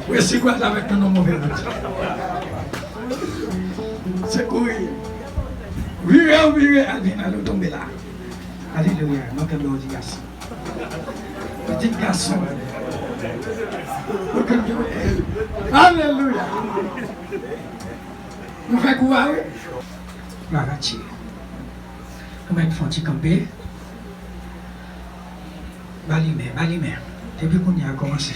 Oui, c'est quoi avec un mauvais route? C'est courir. Oui, oui, allez, tomber là. Alléluia, notre petit garçon. Petit garçon. Alléluia. Nous faisons quoi? Nous allons tirer. Nous allons faire camper. Balimé. Depuis qu'on y a commencé.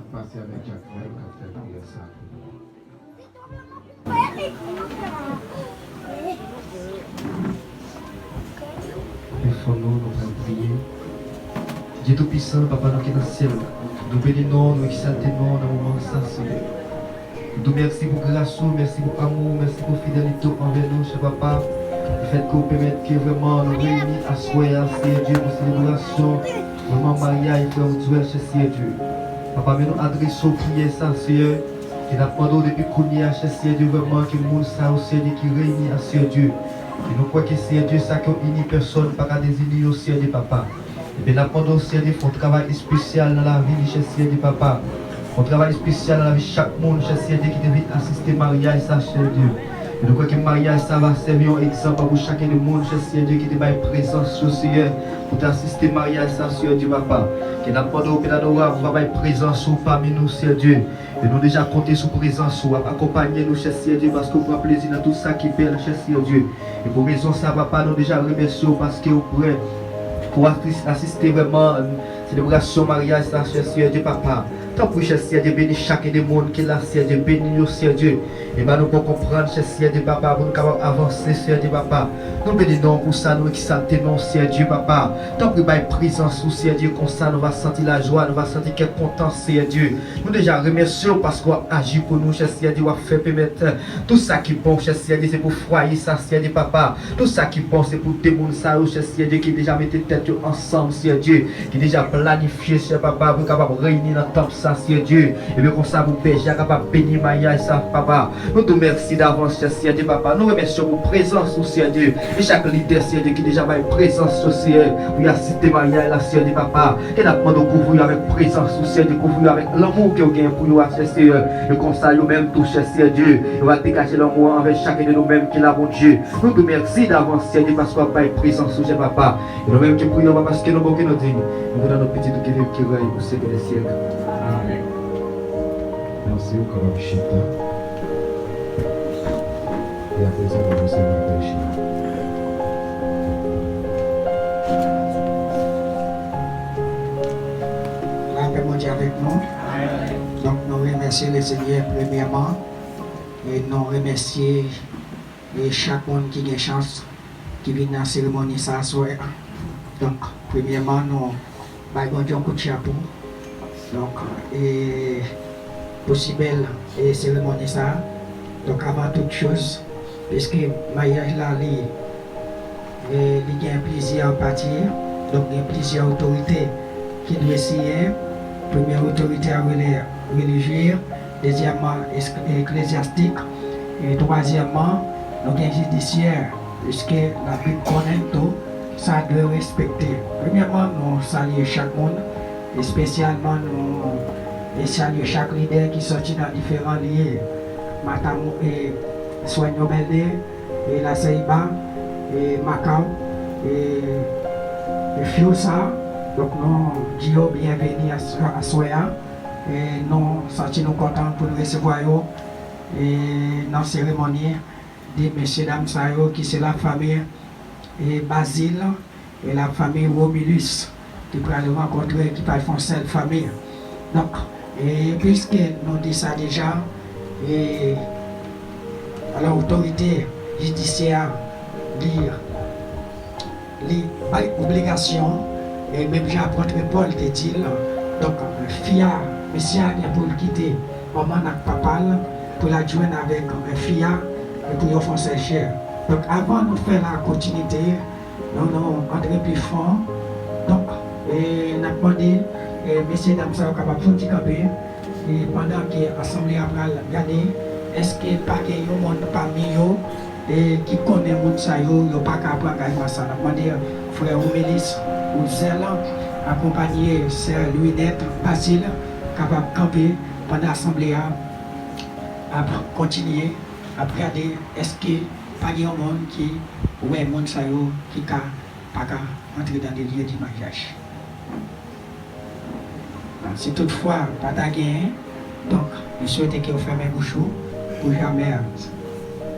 Passer avec Jacques Noël quand fait prier ça. Défends-nous, nous allons prier. Dieu Tout-Puissant, Papa, nous qui est dans le ciel, nous bénissons, nous exaltons dans le moment sans Seigneur. Nous merci pour grâce, merci pour amour, merci pour fidélité envers nous, cher Papa. Le fait que vous permettez que vraiment nous réunir à soir, Seigneur Dieu, pour célébration, vraiment mariage et faire duel chez Seigneur Dieu. Papa, mais nous adressons prier ça, Seigneur. Et nous demandons depuis qu'on y a chez Seigneur Dieu, vraiment que le monde ça au Seigneur qui réunit à Seigneur Dieu. Et nous croyons que Seigneur Dieu, ça qui unit personne, pas qu'à désigner au Seigneur Dieu, Papa. Et bien nous demandons Seigneur Dieu, un travail spécial dans la vie chez Seigneur Dieu, Papa. Un travail spécial dans la vie de chaque monde chez Seigneur Dieu qui devait assister au mariage, ça, Seigneur Dieu. Et nous croyons que le mariage, ça va servir un exemple pour chacun du monde chez Seigneur Dieu qui devait être présent sur Seigneur pour assister au mariage, ça, Seigneur Dieu, Papa. Que nous demandons que nous va être présent sur parmi nous, Seigneur Dieu. Et nous déjà compter sur présence, accompagner nous, cher Seigneur Dieu, parce que vous prenez plaisir dans tout ça qui perd, cher Seigneur Dieu. Et pour raison ça, Papa, nous déjà remercions parce que vous pourrez pour assister vraiment à une célébration mariage, ça, cher Seigneur Dieu, Papa. Tant pour cher Seigneur Dieu, bénis chacun des mondes qui est là, Seigneur Dieu, bénis nous, Seigneur Dieu. Et bien nous pouvons comprendre, cher Seigneur Dieu, Papa, pour nous capables avancer, Seigneur Dieu, Papa. Nous bénissons pour ça, nous qui sentons, Seigneur Dieu, Papa. Tant pour être présent sous Seigneur Dieu, comme ça, nous va sentir la joie, nous va sentir quel content, Seigneur Dieu. Nous déjà remercions parce qu'on agit pour nous, cher Seigneur Dieu, on fait permettre tout ça qui bon, cher Seigneur Dieu, c'est pour foyer ça, Seigneur Dieu, Papa. Tout ça qui bon, c'est pour démontrer ça, cher Seigneur Dieu, qui déjà mettait tête ensemble, Seigneur Dieu, qui déjà planifié, cher Papa, pour capable réunir dans le temple ça, Seigneur Dieu. Et bien comme ça, vous péchez, capable bénir mariage ça, Papa. Nous te remercions d'avance, cher Seigneur Dieu, Papa. Nous remercions pour présence, Seigneur Dieu. Et chaque leader, Seigneur Dieu, qui déjà va être présence, Seigneur, pour assister mariage là, Seigneur Dieu, Papa. Et nous demandons de couvrir avec présence, Seigneur Dieu, couvrir avec l'amour que vous gagnez pour nous, cher Seigneur. Et comme ça, nous-mêmes, tout, cher Seigneur Dieu, nous va dégager l'amour envers chacun de nous-mêmes qui l'avons Dieu. Nous te remercions d'avance, Seigneur Dieu, parce qu'on va être présence, cher Papa. Et nous-mêmes qui prions, parce que nous avons nos dignes. Nous donnons nos petits qui vivent, qui règnent au siècle des siècles. Amen. Merci au Kabab Chita. Et après ça, nous recevons le Chita. La paix mondiale avec nous. Donc, nous nous remercions le Seigneur premièrement et nous remercions chaque monde qui a une chance qui vient dans la cérémonie ça soir. Donc, premièrement, nous avons un coup de chapeau. Donc, et possible et cérémonie ça. Donc, avant toute chose, puisque le mariage là, il y a un plaisir à partir. Donc, il y a plusieurs autorités qui doivent essayer. Première autorité religieuse, deuxièmement ecclésiastique, et troisièmement, nous avons judiciaire, puisque la Bible connaît tout, ça doit respecter. Premièrement, nous saluons chaque monde, et spécialement nous saluons chaque leader qui sortit dans différents lieux. Matamou et Soigno Belde, et la Seiba, et Macao, et Fiosa. Donc nous disons bienvenue à Soya et nous sommes contents pour nous recevoir et dans la cérémonie des messieurs dames qui c'est la famille et Basile et la famille Romulus qui pourra le rencontrer, qui va faire cette famille. Donc, et puisque nous disons ça déjà, et à l'autorité judiciaire l'obligation. Et même j'apprends Paul te dit, donc, fia, monsieur pour le quitter, maman n'a pas parlé, pour la joindre avec fia, et pour y faire ses chers. Donc, avant de faire la continuité, nous entrons plus fort. Donc, nous avons demandé, messieurs et dames, ça va capable de faire et pendant que l'Assemblée a regardé, est-ce qu'il n'y a pas de monde parmi eux et qui connaît le monde, il n'y a pas qu'à prendre ça. Nous avons demandé, frère Omélis, ou Zèle, accompagné Sœur Louinette, Basile, capable de camper pendant l'Assemblée à continuer à regarder est-ce qu'il n'y a pas de monde qui ouais monde qui n'a pas entrer dans les lieux du mariage. Si toutefois pas d'agrément, donc je souhaite que vous fermez vos bouches pour jamais.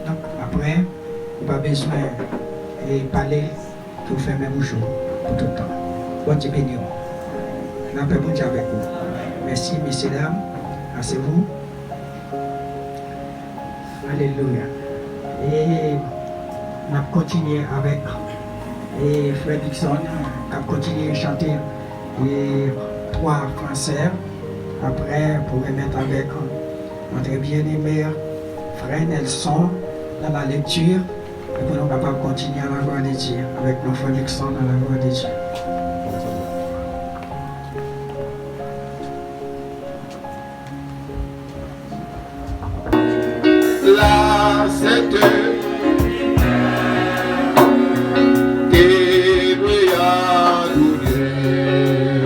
Donc après, vous n'avez pas besoin de parler, que vous fermez vos bouches pour tout le temps. Bon Dieu béni. Nous avons bon Dieu avec vous. Merci, messieurs, dames. Asseyez-vous. Alléluia. Et nous allons continuer avec Frère Dixon, qui va continuer à chanter les 3 français. Après, pour remettre avec notre bien-aimé Frère Nelson dans la lecture. Et pour nous capables de continuer à la gloire de Dieu avec nos frères Dixon dans la gloire de Dieu. Là, c'est qui brille à Dieu.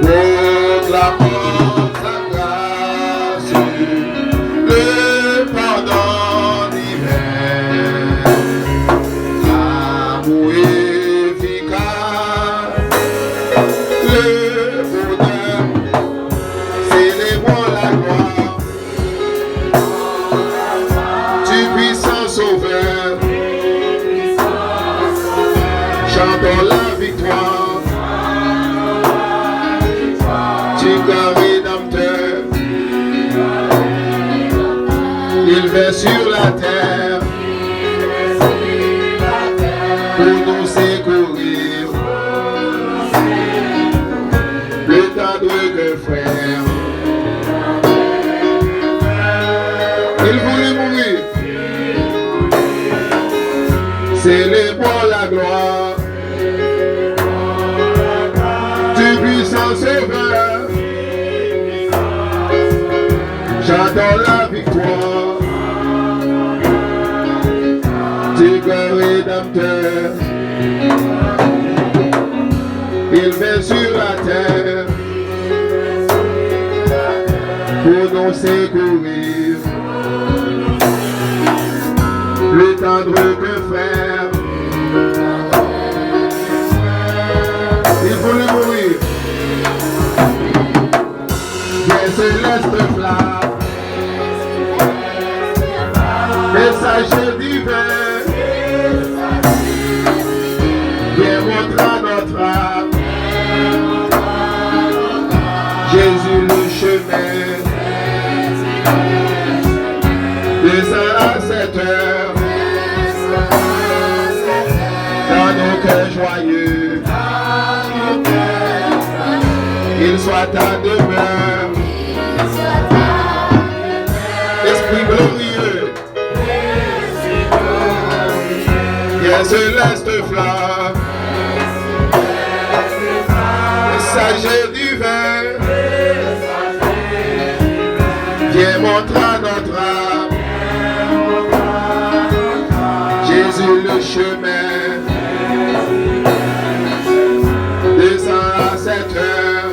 Proclamons sa grâce, le pardon divin, l'amour efficace, le bonheur, célébrons la gloire. Sauveur, chantons la victoire du grand rédempteur. Il vint sur la terre pour nous secourir. Le tendre frère, il voulait mourir. Célébrons la gloire du puissant Sauveur. Chantons la victoire du grand Rédempteur. Il vint sur la terre pour nous secourir. Le tendre frère, il voulait mourir. Bien céleste flamme, messager divin, viens montrer notre âme. Jésus le chemin. qu'il soit ta demeure. Esprit glorieux, viens céleste flamme, messager divin, viens montrer à notre âme Jésus le chemin. Descends à cette heure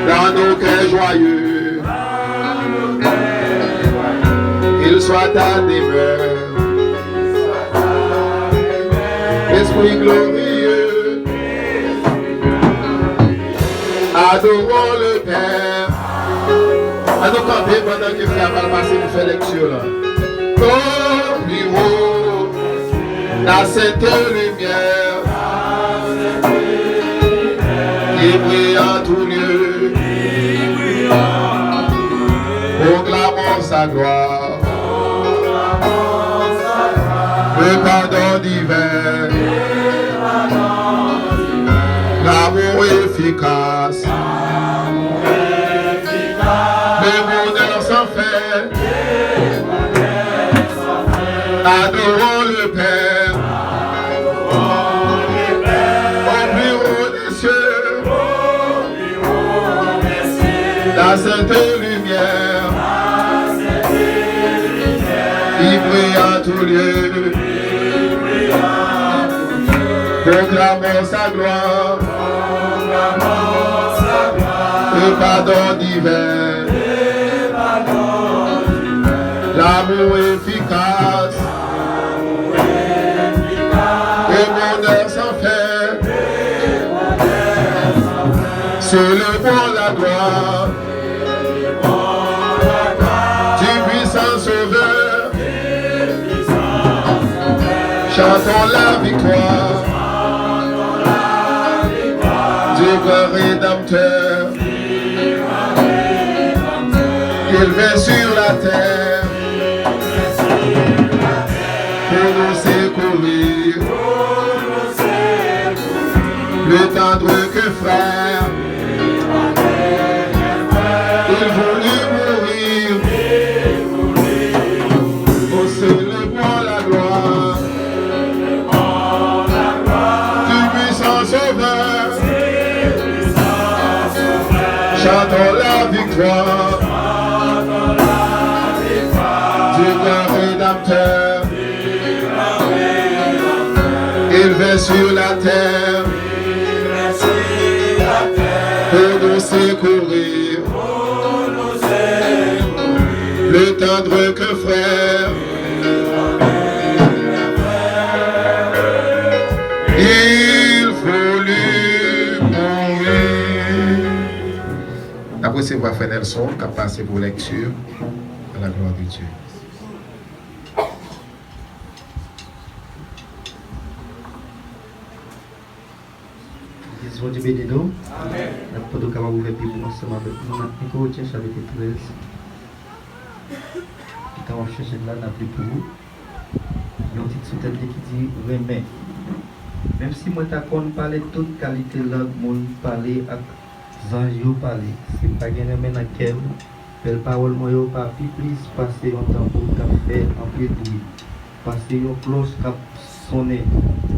dans nos cœurs joyeux, qu'il soit ta demeure. Esprit glorieux, adorons le Père. À nous camper pendant que frère va passer pour faire lecture là. Comme bureau, la sainte lumière qui brille en tout lieu, proclamons sa gloire, le pardon divin, l'amour efficace, le bonheur sans fin. Adorons le Père, au plus haut des cieux, la sainte lumière, qui brille en tout lieu, proclamons sa gloire, le pardon divin, l'amour efficace, le bonheur sans fin, célébrons la gloire du puissant Sauveur, chantons la victoire du grand Rédempteur, il vient sur la terre pour nous secourir, le tendre que frère, il voulut mourir, au célébrant la gloire du puissant Sauveur, chantons la victoire du grand Rédempteur, il vint sur la terre pour nous secourir, le tendre que frère, il voulut mourir. Après, c'est voir Frère Nelson qui a passé pour lecture à la gloire de Dieu. Jésus Dieu béni nous. Amen. Nous pouvons capable ouvrir Bible ensemble avec nous dans Corinthiens chapitre 13. Qui t'a cherché là n'a plus pour vous. Il y a un petit sous-titre qui dit remet. Même si moi t'as qu'on parler toute qualité langue monde parler avec zanjio parler, c'est pas gagner mais dans quel belle parole moi yo pas plus passer un temps pour faire en plus bruit. Passer une cloche qui sonner.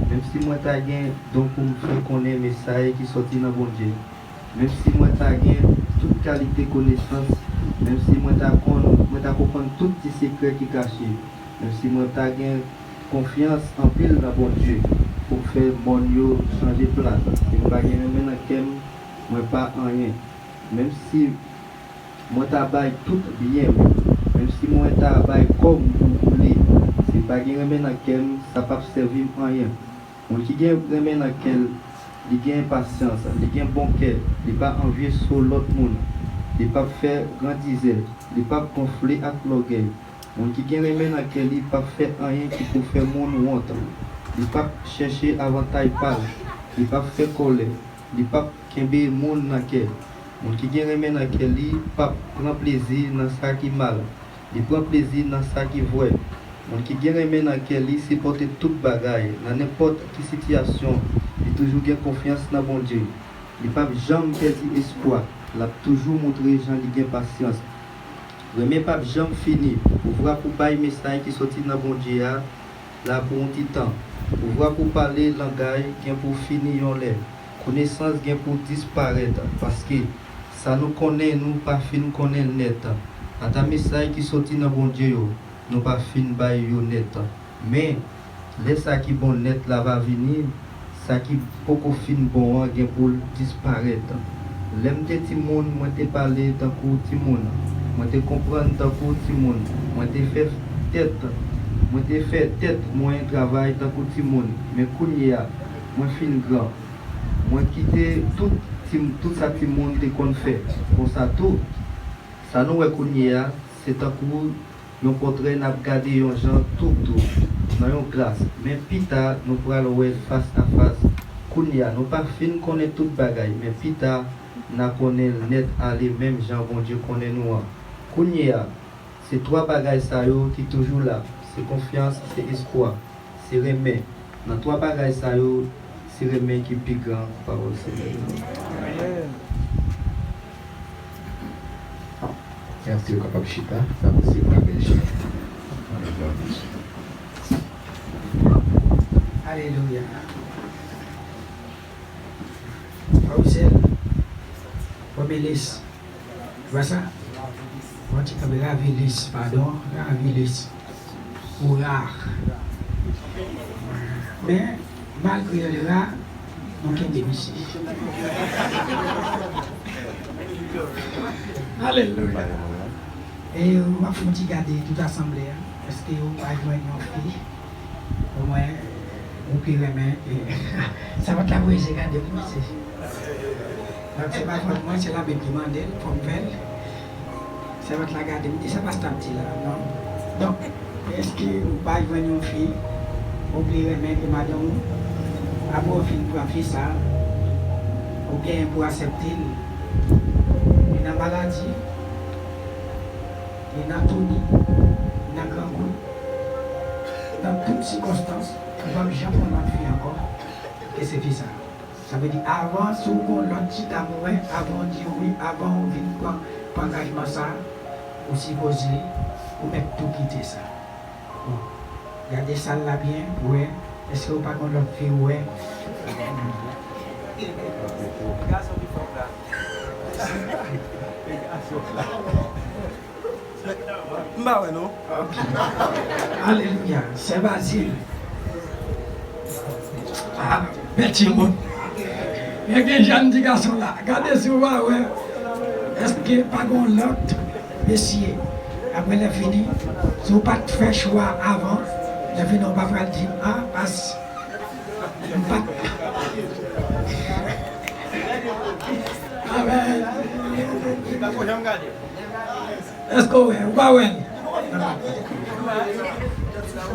Même si moi t'as gagné donc pour me faire connaître message qui sorti dans bon Dieu. Même si moi t'as gagné toute qualité connaissance, même si moi t'as comprendre tout petit secret qui caché, même si moi t'as gagné confiance en pile dans bon Dieu pour faire bon yo changer place. C'est pas gagner maintenant qu'elle moi pas rien. Même si moi t'as bail tout bien, même si moi t'as bail comme vous voulez, c'est pas gagner maintenant qu'elle ça pas servir rien. On qui gagne vraiment dans quel il gagne patience, il gagne bon cœur, il pas envier sur l'autre monde, il pas faire grandir, il pas gonfler avec l'orgueil. On qui gagne vraiment dans quel il pas faire rien qui peut faire monde honte, il pas chercher avantage pas, il pas faire colère, il pas kembe monde dans quel. On qui gagne vraiment dans quel il pas prend plaisir dans ça qui mal, il prend plaisir dans ça qui vrai. Mon qui gagne aimé dans quel il supporte toute bagaille, dans n'importe quelle situation, il toujours gagne confiance dans bon Dieu. Il pas jamais perdu espoir, il a toujours montré gens qui gagne patience. Remet pas jamais fini, pour voir pour bailler message qui sorti dans bon Dieu là pour un petit temps. Pour voir pour parler langage gagne pour finir en l'air. Connaissance gagne pour disparaître parce que ça nous connaît nous pas fin nous connaît net. À ta message qui sorti dans bon Dieu nous pas fin bail yo net. Mais les ça qui bon net là va venir, ça qui beaucoup fin bon gagne pour disparaître. L'aime te ti monde moi te parler tant que ti monde. Moi te comprendre tant que ti monde. Moi te fait tête. Moi te fait tête moi travail tant que ti monde. Mais kounya moi fin grand. Moi quitter tout ça ti monde te qu'on fait. Pour ça tout ça nous kounya c'est un coup nous portrait n'a regarder un gens tout dans une classe. Mais pita nous pourra le face à face. Kounya nous pas fin connaître toute bagaille mais pita n'a connaît net aller même Jean bon Dieu connaît nous. Kounya c'est trois bagailles ça yo qui toujours là. C'est confiance, c'est espoir, c'est remède. Dans trois bagailles ça yo c'est remède qui plus grand parole Seigneur. Merci au capable chita, ça aussi pour la Belgique. Alléluia. Pausel, Omélis, tu vois ça? Quand tu as Ravilis, pardon, Ravilis, ou rare. Mais malgré le rare, on peut ici. Alléluia. Et on va garder toute l'assemblée, parce que on va jouer une fille. Au moins, on peut remettre. Ça va te la voir, c'est garder pour ici. Donc, c'est pas moi, c'est la même qui m'a demandé, pour me faire. Ça va te la garder, mais ça va se taper là, non? Donc, est-ce que vous va jouer une fille, on peut remettre et madame, après au film pour faire ça, ou bien pour accepter une maladie, une atonie, une grand goût. Dans toutes circonstances, on ne va jamais prendre la fille encore. Et c'est fait ça. Ça veut dire avant, si on l'autre petit amour, avant de dire oui, avant on vient prendre engagement ça, ou supposer, ou mettre tout quitter ça. Bon. Regardez ça là bien, ouais. Est-ce que vous ne pouvez pas l'autre fille, ouais? Non? Alléluia, c'est Basile. Ah, petit monde. Il y a des jeunes qui sont là. Regardez si vous voyez. Est-ce que pas l'autre, messieurs, après la fini, si vous pas fait choix avant, la fini, on va pas dire, ah, passe. Pas. Amen. Est-ce que vous voyez?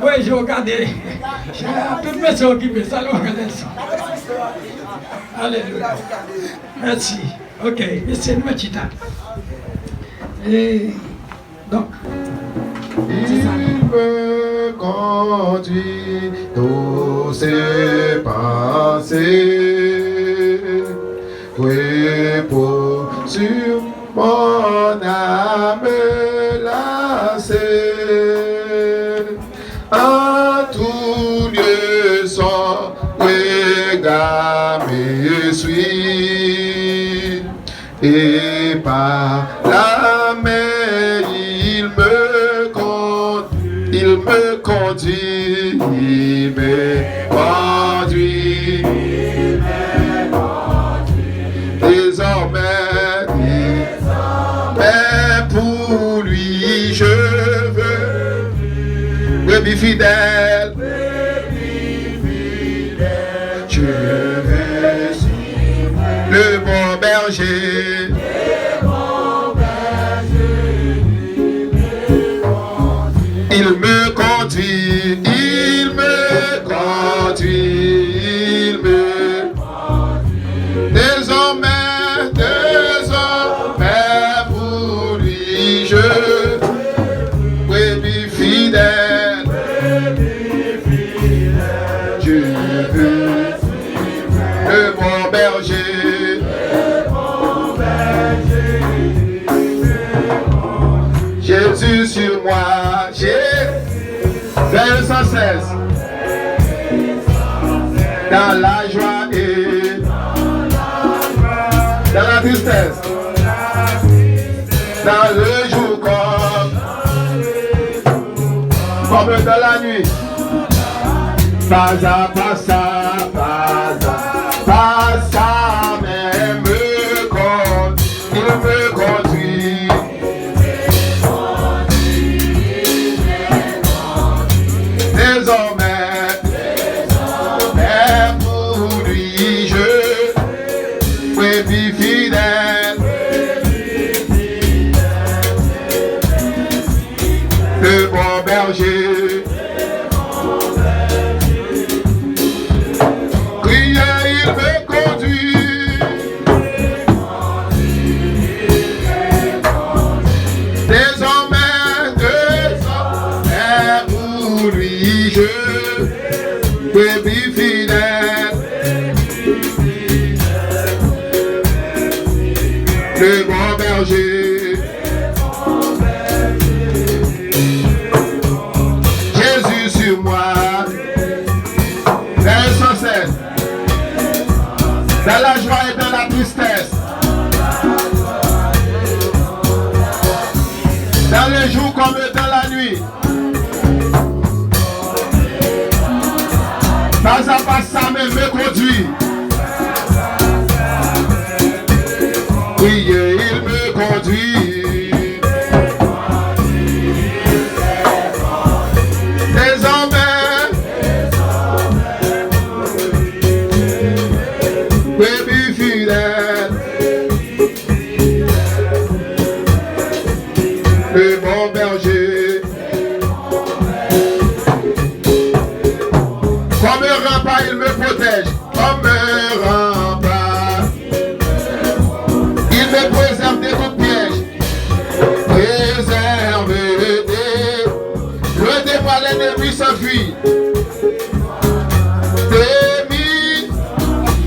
Oui, je regarde. Toute personne qui me salue, regardez ça. Alléluia. Merci. Ok, c'est une petite. Et donc, Il me conduit tous ses pensées, repos sur mon âme lassée. En tout lieu son regard me suit, et par la main il me conduit, il me conduit, il me conduit. Désormais, pour lui je veux, brebis fidèle, je veux le bon berger. Il me conduit, il me conduit, il me désormais pour lui je brebis fidèle, 16. Dans la joie et dans la tristesse, dans le jour comme dans la nuit, pas à pas, même quand il me conduit. Désormais, pour lui je suis fidèle. Le bon berger, crier, il me conduit. Désormais, pour lui je suis fidèle. Le bon berger, Jésus sur moi. Verset 107. Dans la joie et dans la tristesse, dans les jours comme dans la nuit, pas à pas ça même me conduit. Oui, il me conduit. Désormais, baby fidèle, le bon berger, comme un rempart il me protège, comme un rempart il me préserve de tout piège, préserve le départ l'ennemi s'enfuit,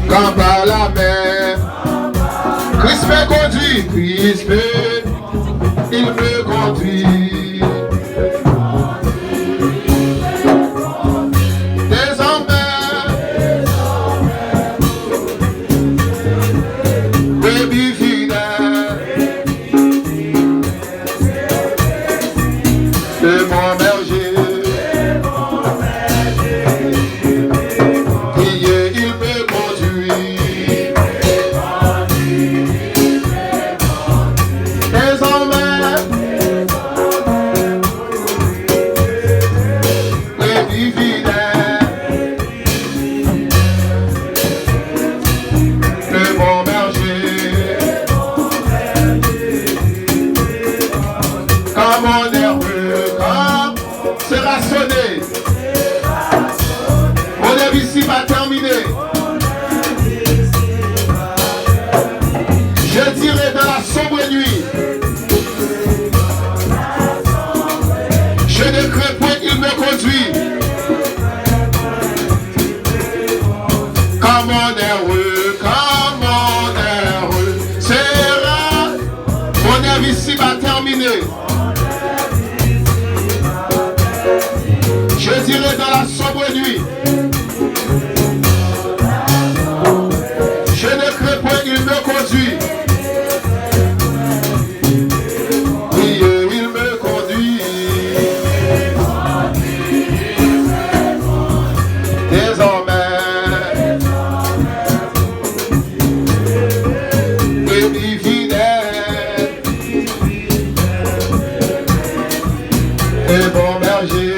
quand par la mer, Christ me conduit, Christ il me conduit. Désormais, baby fidèle, de mon berger. Je dirai dans la sombre nuit, je ne crains point, il me conduit. Comme mon heureux sera mon œuvre ici va terminer. Je dirai dans la sombre nuit, je ne crains point, il me conduit. Oui, il me conduit. Désormais, baby fidèle, et bon berger.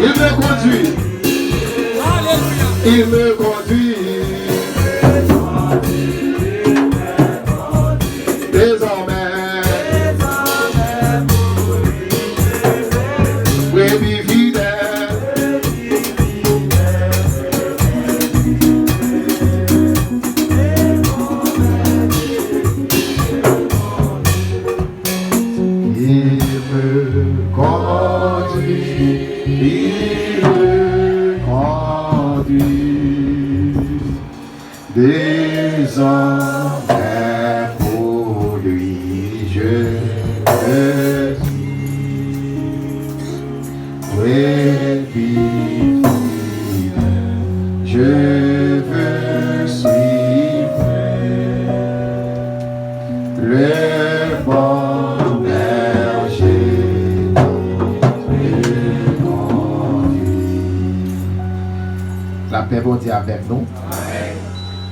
Il me conduit. Il me conduit. Désormais, brebis fidèles. Il me conduit. Il me conduit. Désormais pour lui je suis brebis fidèle, je veux suivre le bon berger me conduit. La paix bon Dieu avec nous.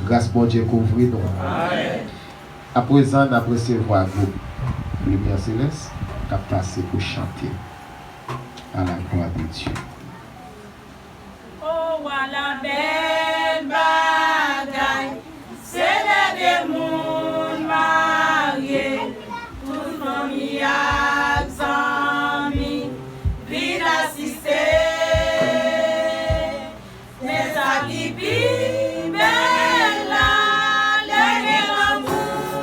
Grâce bon Dieu couvre nous. À présent, nous allons recevoir vous, lumière céleste, qui a passé pour chanter à la gloire de Dieu. Oh, voilà belle bagaille, c'est des mondes mariés, toute famille a amis, ville assistée, les amis belles là, les amours,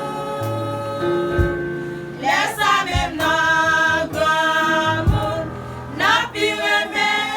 les amis même n'a pas n'a pire même.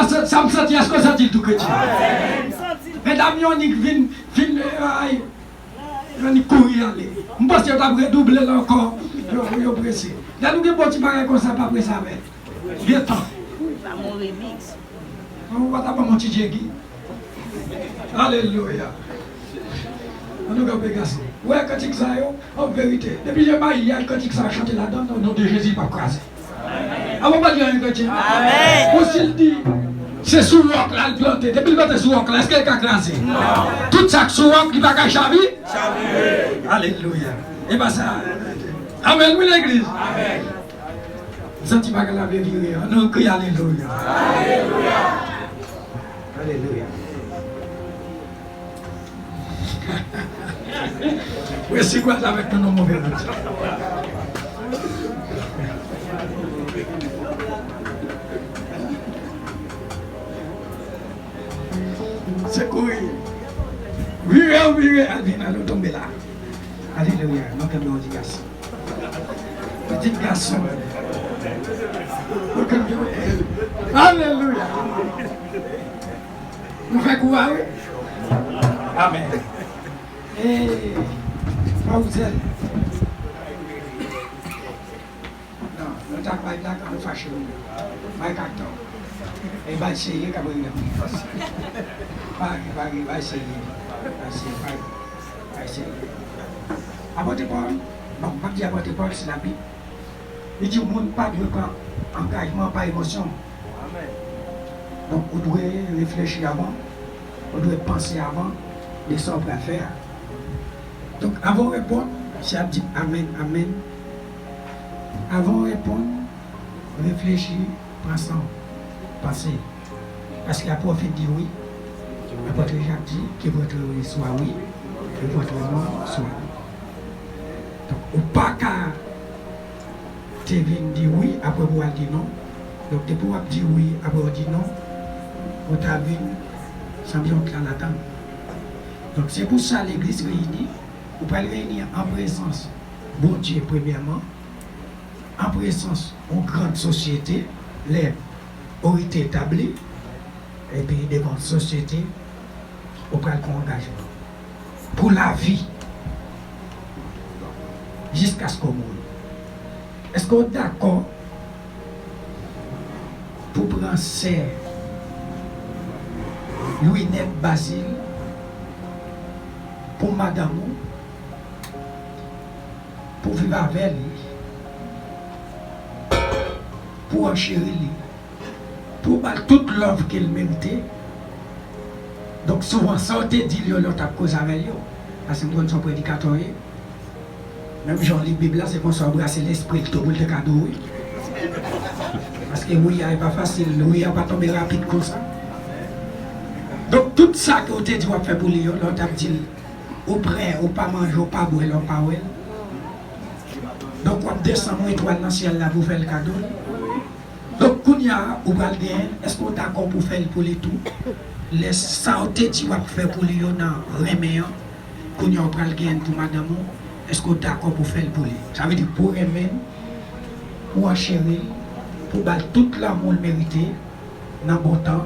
ça me sentit, est-ce que ça dit tout chrétien? Mesdames, on y vient, on y courir aller. Je pense que tu as redoubler encore, vous pressé. Là, nous avons un petit bagage comme ça, pas pressé avec. Viens temps. On va t'apprendre mon petit Djegui. Alléluia. On nous a pégassé. Ouais, quand il ça, en vérité. Depuis que je m'aille, quand il ça a chanté là-dedans, au nom de Jésus, pas crasé. Avant pas dire un chrétien. Amen. Aussi il dit, c'est sous roc là, le planté. Depuis le planté sous roc là, est-ce qu'il a crasé? Non. Tout ça sous roc, il va qu'à chavi? Chavi. Alléluia. Et bien ça. Amen, oui l'église. Amen. Senti pas qu'elle avait viré. On crie alléluia. Alléluia. Alléluia. Oui, c'est quoi avec ton nom mauvais? C'est quoi? Oui, Alvin, allons tomber là. Alléluia, non, comme on dit garçon. Petit garçon. Alléluia. Nous faisons quoi? Amen. Et vous êtes. Non, nous t'avons pas là quand nous fâchons. Pas carton. Et va essayer quand vous va essayer. Va essayer. Apôtre Paul, bon, pas dire apôtre Paul, c'est la Bible. Il dit au monde pas de engagement, pas émotion. Donc, on doit réfléchir avant, on doit penser avant de ce qu'on peut faire. Donc, avant de répondre, c'est à dire Amen, Amen. Avant de répondre, réfléchir, penser. Parce que la prophète dit oui, l'apôtre Jacques dit que votre oui soit oui, que votre non soit oui. Donc, au pas qu'à tu viens dire oui, après vous dire non. Donc, tu peux dire oui, après vous dire non. Vous avez vu, sans bien que l'attendre. Donc, c'est pour ça que l'église réunie. Vous pouvez réunir en présence, bon Dieu, premièrement, en présence d'une grande société, les autorités établies, et puis devant la société, vous pouvez prendre engagement. Pour la vie, jusqu'à ce qu'on meure. Est-ce qu'on est d'accord pour prendre serre Louis-Net Basile pour madame, pour vivre avec lui, pour enchérir lui, pour battre toute l'œuvre qu'il méritait? Donc souvent, ça on te dit, l'autre a cause avec lui, parce que nous sommes prédicateurs. Même Jean lit la Bible, c'est qu'on s'embrasse l'esprit, le tout le cadeau. Parce que oui, il n'est pas facile, oui, il n'est pas tombé rapide comme ça. Donc tout ça que vous avez dit, vous faire pour lui, l'autre a dit, au prêt, au pas manger, au pas boire, au pas boire. Donc on descend mon étoile dans le ciel là pour faire le cadeau. Donc quand il y a, est-ce qu'on est d'accord pour faire pour lui tout? Les ça vous avez dit, vous faire pour lui, dans le remédiant, quand il y a le gain pour madame. Est-ce que vous êtes d'accord pour faire pour lui? Ça veut dire pour aimer, pour enchérir, pour battre tout l'amour mérité, dans le bon temps,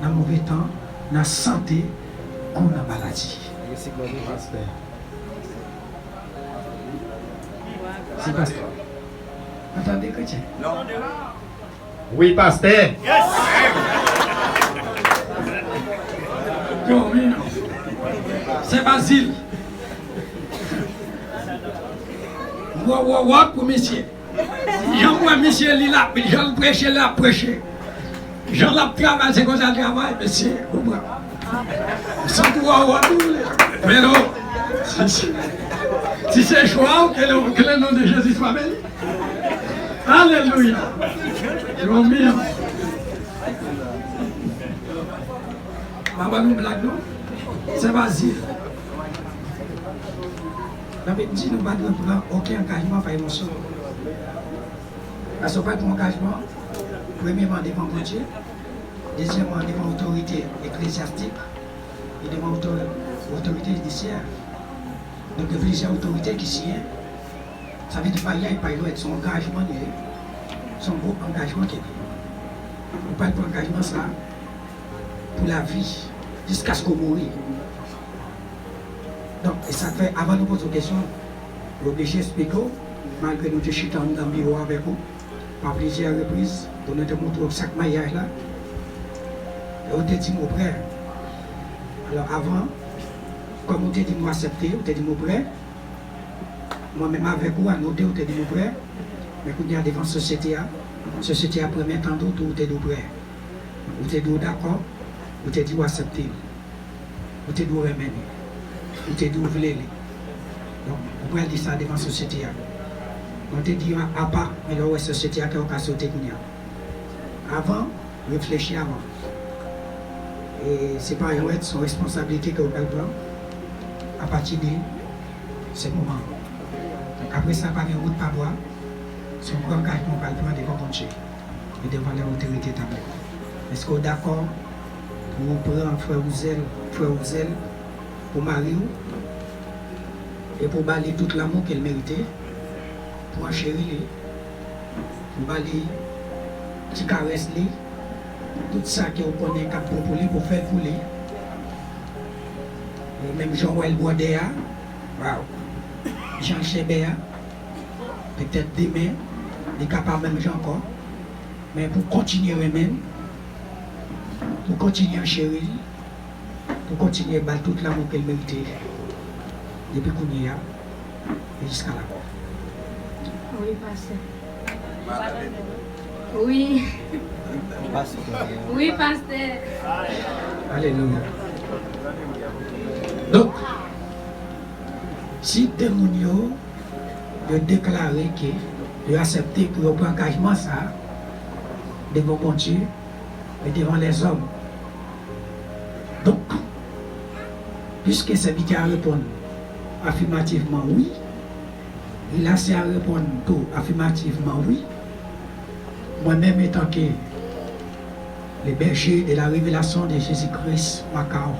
dans le mauvais temps, dans la santé, ou dans la maladie. C'est quoi le pasteur? C'est pasteur. Entendez, chrétien? Non. Oui, pasteur. C'est Basile. Pour monsieur. Jean-moi, monsieur, il a prêché, il a prêché. Jean l'a travaillé, c'est comme ça le travail, monsieur. Sans pouvoir mais non. Si c'est choix, que le nom de Jésus soit béni. Alléluia. Je vous remercie. Maman nous blague, non? C'est Basile. La Bible dit que nous ne devons pas prendre aucun engagement par émotion. Parce que pas pour engagement, premièrement devant Dieu, deuxièmement devant l'autorité ecclésiastique et devant l'autorité judiciaire. Donc il y a plusieurs autorités qui signent. Ça veut dire qu'il n'y a pas son engagement, son gros engagement qui est. On parle de l'engagement ça pour la vie, jusqu'à ce qu'on mourit. Donc, et ça fait, avant de poser une question, on est obligé d'expliquer, malgré nous chutons dans le bureau avec vous, par plusieurs reprises, on nous a montré chaque maillage là. Et on t'a dit mon frère. Alors avant, comme on t'a dit moi accepter, on t'a dit mon frère. Moi-même avec vous, à noter, on t'a dit mon frère. Mais quand on est devant la société a premier temps d'autre, on t'a dit mon frère. On t'a dit d'accord, on t'a dit accepter. On t'a dit remettre. On t'a dit ouvrir. Donc, on peut dire ça devant la société. On t'a dit à part, mais là, la société a qui a sauté. Avant, réfléchir avant. Et c'est pas une son responsabilité que vous pouvez prendre à partir de ce moment. Donc après ça, pas de route pas boire, son grand engagement va le prendre devant mon Dieu et devant les autorités établies. Est-ce que vous êtes d'accord pour prendre frère Ouzel, pour marier et pour balayer tout l'amour qu'elle méritait, pour enchérir, pour balayer qui caresse lui, tout ça que vous connaissez pour faire pour lui. Et même Jean-Noël Boisdéa, wow. Jean Chébéa, peut-être demain, il est capable même Jean encore. Mais pour continuer même, pour continuer à chérir, pour continuer à battre tout l'amour qu'elle méritait, depuis qu'on y a, et jusqu'à la mort. Oui, pasteur. Oui. Oui, pasteur. Alléluia. Donc, si des gens ont déclaré qu'ils ont accepté que leur engagement ça, devant mon Dieu et devant les hommes. Donc, puisque c'est lui qui a répondu affirmativement oui, il a assez à répondre tout affirmativement oui. Moi-même étant que les bergers de la révélation de Jésus-Christ, Macao,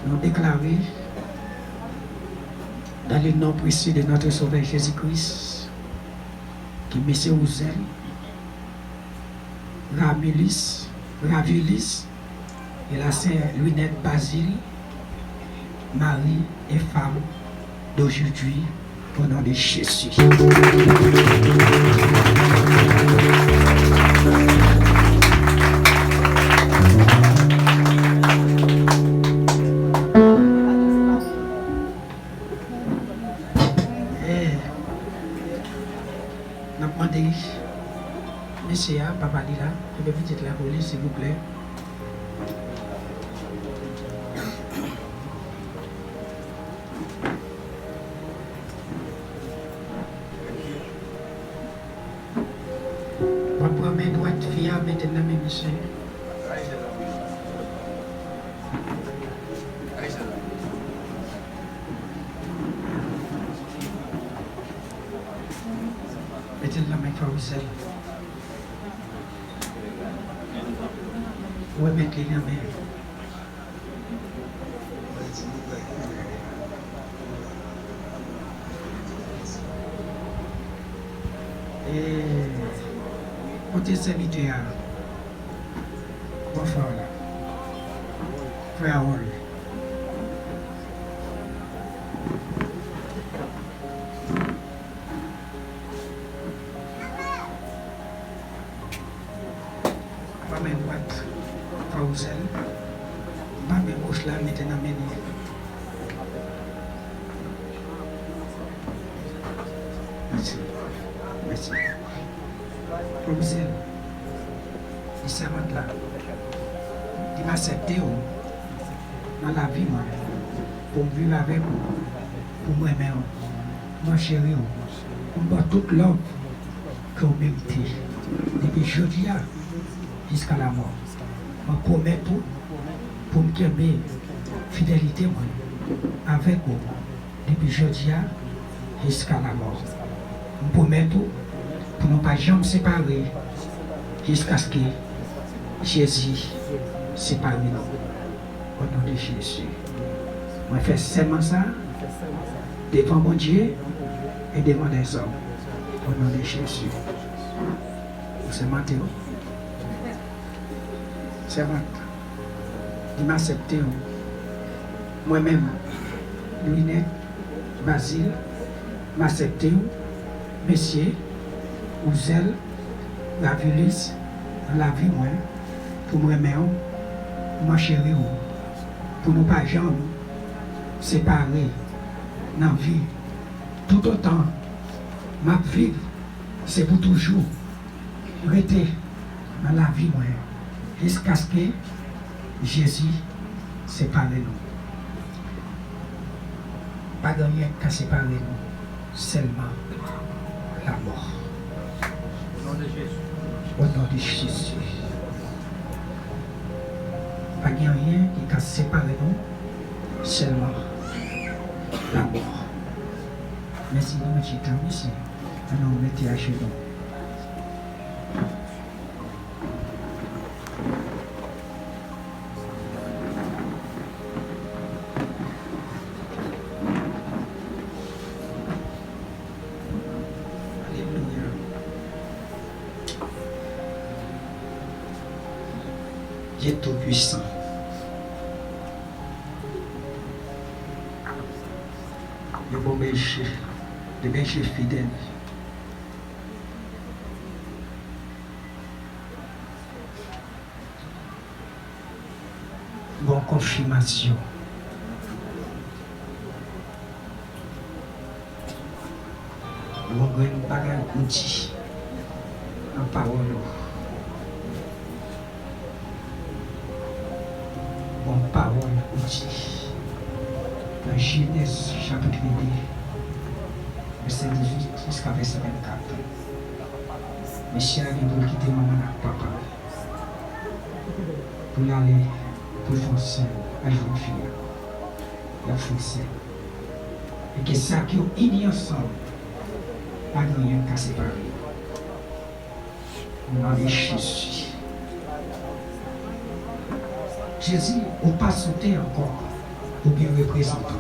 nous déclaré dans le nom précieux de notre Sauveur Jésus-Christ, que M. Ouzel, Ravilis et la sœur Lunette Basile, mari et femme d'aujourd'hui, au nom de Jésus. Monsieur, papa dit là, je vais petite la police, s'il vous plaît. On prend mes droites fiables maintenant, monsieur. Mettez la main pour vous. Oui, mettre les mains. Et côté serviteur, mon frère, frère Hall. Pas mes droites. Ouzel, pas mes gauches là, maintenant mené. Merci. Merci. Ouzel, il s'est rendu là. Il m'a accepté dans la vie, moi, pour vivre avec vous, pour moi-même, moi chérie, pour moi toute l'homme que vous méritez. Depuis jeudi jusqu'à la mort. Je promets tout pour me garder fidélité avec vous depuis jeudi jusqu'à la mort. Je promets tout pour ne pas jamais séparer jusqu'à ce que Jésus sépare nous. Au nom de Jésus. Je fais seulement ça devant mon Dieu et devant les hommes. Au nom de Jésus. C'est Matthieu. servante, il m'a accepté. Moi-même, Lunette, Basile, m'a accepté. Messieurs, Ouzel, la Vulus, la vie, moi, pour me remettre, ma chérie, pour nous pas jamais séparer dans la vie. Tout autant, ma vie, c'est pour toujours rester dans la vie, moi, jusqu'à ce que Jésus sépare nous. Pas de rien qu'à séparer nous, seulement la mort. Au nom de Jésus. Au nom de Jésus. Pas de rien qui a séparé nous, seulement la mort. Merci de notre temps, merci. Nous mettez à chez nous. Dieu Tout-Puissant. Le bon berger, le berger fidèle. Bon confirmation. Bon bagage outil en parole. Bon parole outil. Dans Genèse chapitre 2, verset 18 jusqu'à verset 24. Monsieur a dit quitter maman et papa pour aller pour foncer à une fille. La foncer. Et que ça qui est unis ensemble, pas de rien qu'à séparer. Au nom de Jésus. Jésus, on pas sauté encore, ou bien représentant.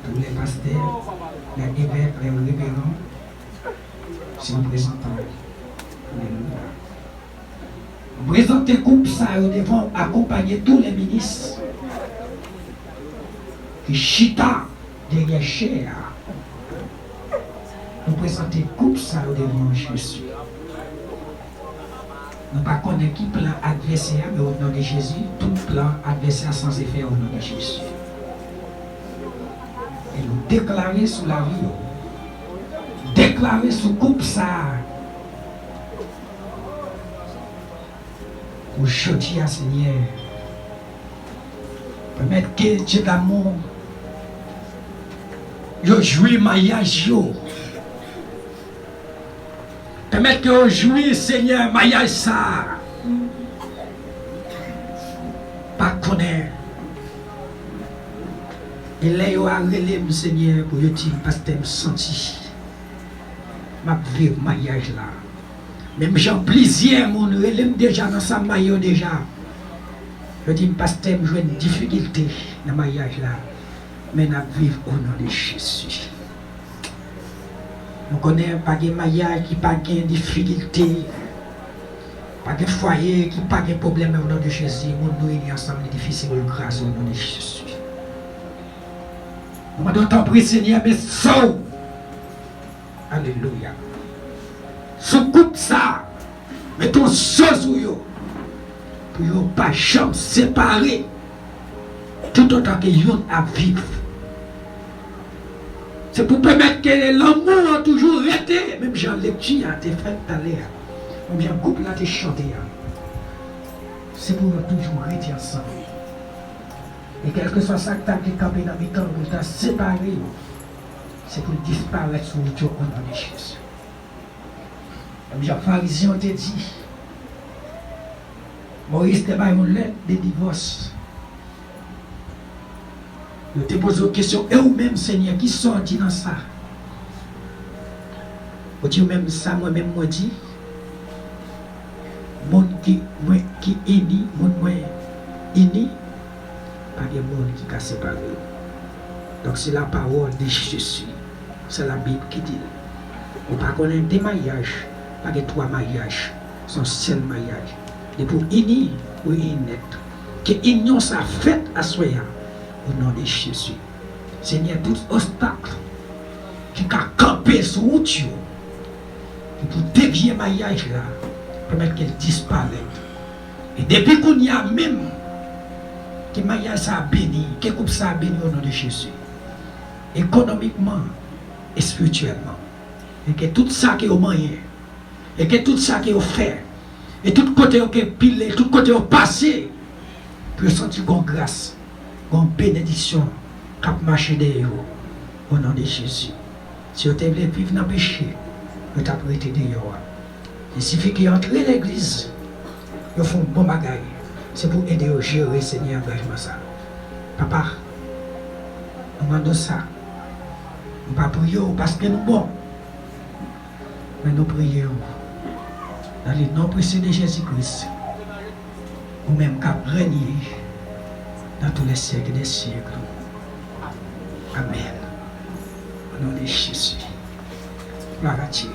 Tous les pasteurs, les évêques, les révérends, c'est représentant. Alléluia. Présenter coupe ça, nous devons accompagner tous les ministres qui chita derrière chair. Nous présenter coupe ça, nous devons Jésus. Nous ne connaissons pas qui plan adversaire, mais au nom de Jésus, tout plan adversaire sans effet au nom de Jésus. Et nous déclarer sous la vie, déclarer sous coupe ça. Aujourd'hui, Seigneur, permettre que Dieu d'amour, je jouis maillage. Permettre que je jouis, Seigneur, maillage ça. Pas connaître. Et là, il y a un Seigneur, pour dire parce que je me senti. Ma vie, maillage là. Même j'ai plaisir, mon relève déjà dans sa maillot déjà. Je dis, pasteur, j'ai une difficulté dans le maillage là. Mais nous vivons au nom de Jésus. Nous connaissons pas de maillage qui n'a pas de difficulté. Pas de foyer qui n'a pas de problème au nom de Jésus. Nous réunis ensemble difficile grâce au nom de Jésus. Nous m'avons tant pris, Seigneur, mais sauve. Alléluia. Sous coupe ça, mettons chose ou yo, pour ne pas jamais séparer, tout autant que yon à vivre. C'est pour permettre que l'amour a toujours été, même Jean lecture a été fait tout à l'heure, même Jean couple a été chanté. C'est pour toujours rester ensemble. Et quel que soit ça que tu as campé dans mes temps, pour te séparer, c'est pour disparaître sur le au nom de Jésus. Comme les pharisiens ont dit, Moïse te bat une lettre de divorce. Je te pose une question, et vous-même, Seigneur, qui sont dit dans ça? Vous dites même ça, moi-même, moi dit, monde qui est uni, monde uni, pas de monde qui a séparé. Donc c'est la parole de Jésus, c'est la Bible qui dit. On ne peut pas connaître des mariages. Pas de trois mariages, son seul mariage. Et pour unir, pour unir. Que union ça fait à soi au nom de Jésus. Seigneur, tout obstacle qui a campé sur route, pour dévier maillage là, permettre qu'elle disparaisse. Et depuis qu'on y a même, que maillage ça a béni, que coupe ça a béni au nom de Jésus. Économiquement et spirituellement. Et que tout ça qui est au moyen, et que tout ça qui est fait, et tout côté qui est pilé, tout côté qui est passé, pour sentir une grâce, une bénédiction qui a marché derrière au nom de Jésus. Si vous voulez vivre dans le péché, vous avez prêté derrière. Il suffit qu'ils entrent dans l'église, ils font un bon bagage. C'est pour aider à gérer Seigneur engagement ça. Papa, nous demandons ça. Nous ne prions pas parce que nous sommes bons. Mais nous prions dans le nom précieux de Jésus-Christ. Nous-mêmes qui régner dans tous les siècles des siècles. Amen. Au nom de Jésus. Gloire à Dieu.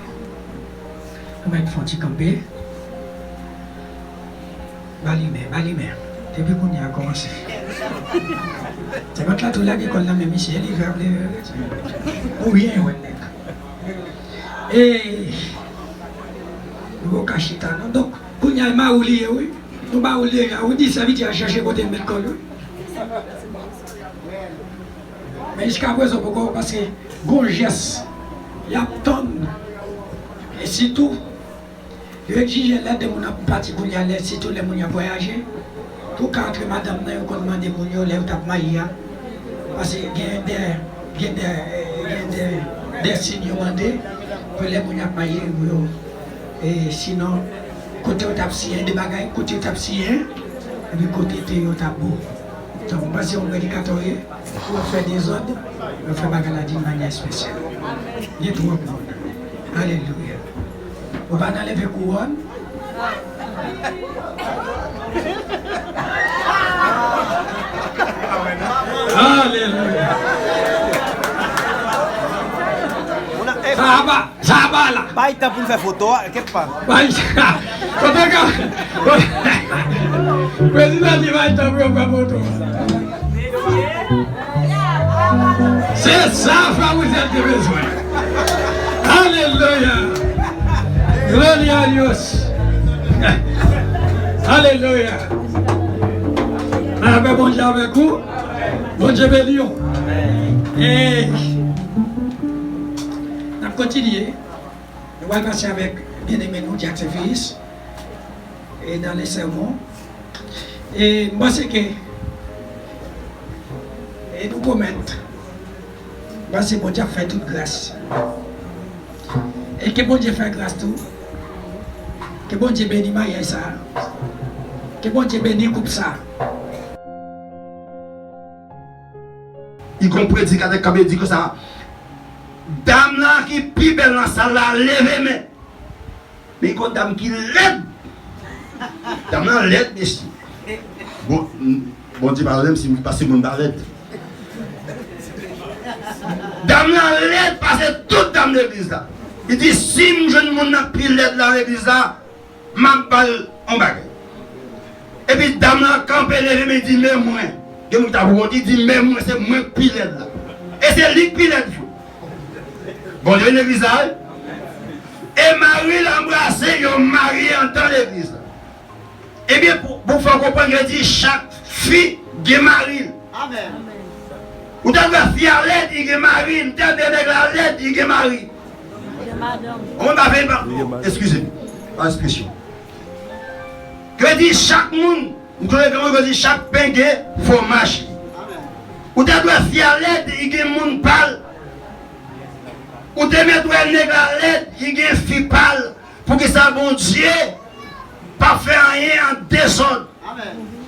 Nous allons faire camper. Balimé. Depuis qu'on y a commencé. C'est pas là tout là qui colle la même Michel, il va appeler. Ou bien, ouais. Et. Nous allons cacher ça. Donc, quand il y a un maouli, oui. Nous allons oublier, on dit ça vite à chercher côté de mettre colle. Mais jusqu'à présent, pourquoi? Parce que, bon geste, il y a tant. Et surtout, je exige l'aide de mon parti pour y aller, surtout les gens qui voyagé. Tout quand madame n'a pas demandé mon yo les tap maïa parce que il y a des signes demandés pour les gens qui maïa et sinon côté tap sien des bagages côté tap sien et puis côté théo tap beau. Donc moi si on prédicateur pour faire des ordres, on fait bagage d'une manière spéciale. Il y a tout le monde. Alléluia. On va enlever couronne. Alléluia. Ça va là. Bye, t'as pour faire photo, quelque part. Bye. Président dit bye, t'as pour faire photo. C'est ça, vous êtes besoin. Alléluia. Gloria a Dios. Alléluia. Avec bon Dieu avec vous. Bon Dieu béni. Et on va continuer. On va passer avec bien-aimé nous, Jackson Fils. Et dans les sermons. Et moi, c'est que. Et nous promettons. Moi, c'est bon Dieu fait toute grâce. Et que bon Dieu fait grâce tout. Que bon Dieu bénisse Maïa ça. Que bon Dieu bénisse coupe ça. Il comprend dit qu'il dit que ça. Dame là qui est plus belle dans la salle là, levez mais. Mais il y a une dame qui l'aide. Dame là l'aide ici. Bon Dieu pardonne si vous passez mon d'aide. Dame là l'aide parce que toute dame de l'église là. Il dit si je ne m'en plus l'aide dans l'église là, ma balle en bague. Et puis dame là quand elle me dit mais moi. Il dit mais moi c'est moi qui l'aide là. Et c'est lui qui l'aide. Bon Dieu l'église là. Et Marie l'embrassé, il marié en dans l'église là. Eh bien pour faire comprendre qu'il dit chaque fille qui marie. Amen. Ou t'as la fille à l'aide, il est marié. Ou t'as des nègres à l'aide, il est marié. On va faire excusez-moi, pas expression. Que dit chaque monde, nous connaissons que dit chaque pain faut marcher. Ou t'as la fille à l'aide, il y a monde parle. Ou t'as mettre un nègre à l'aide, il y a fille parle. Pour que ça, bon Dieu, pas faire rien en désordre.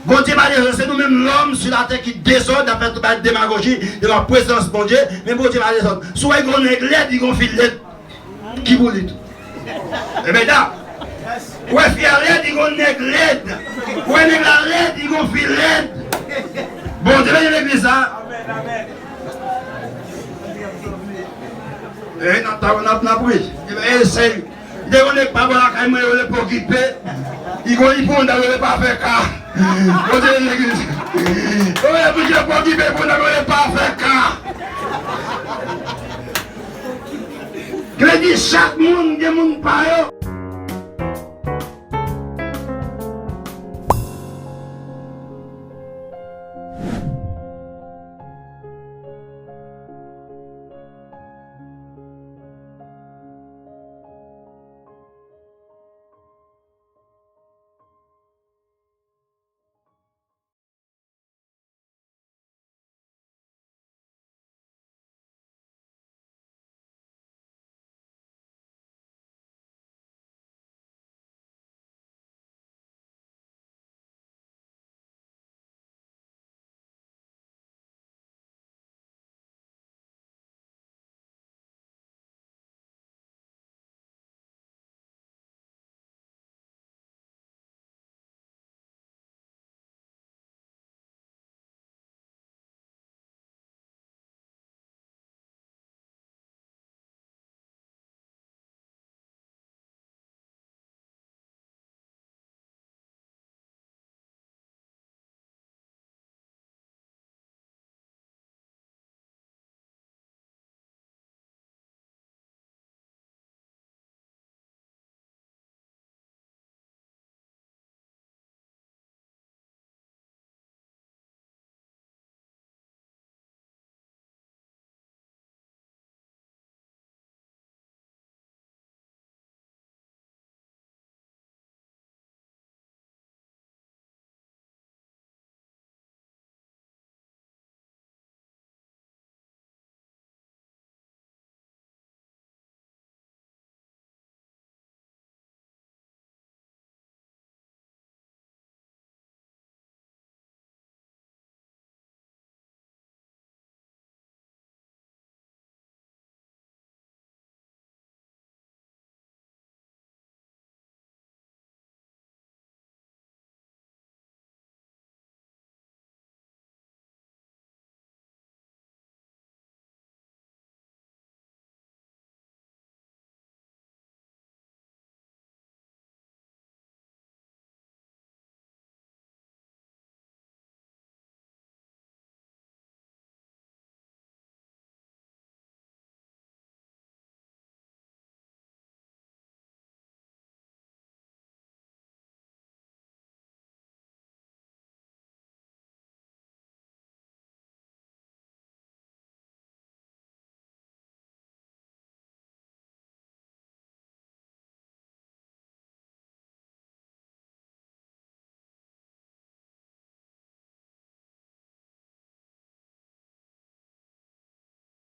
Bon Dieu, c'est nous-mêmes l'homme sur la terre qui désordre, après toute la démagogie de la présence bon Dieu, mais bon Dieu va descendre. Soit il y a un nègre l'aide, il y a un fil l'aide. Qui vous dit? Eh bien, là, ouais, fille à l'aide, il y a un nègre l'aide. Ouais, nègre à l'aide, il y a un fil l'aide. Bon Dieu, il y a l'église ça. Eh, on a pris. Eh, c'est. Il y a un pas bon, il y a un pour occuper. Il répond dans le pas fait cas. Vous êtes l'église. Vous avez vu que pour qui répond dans le pas fait cas. Je dis chaque monde, il y a monde pas.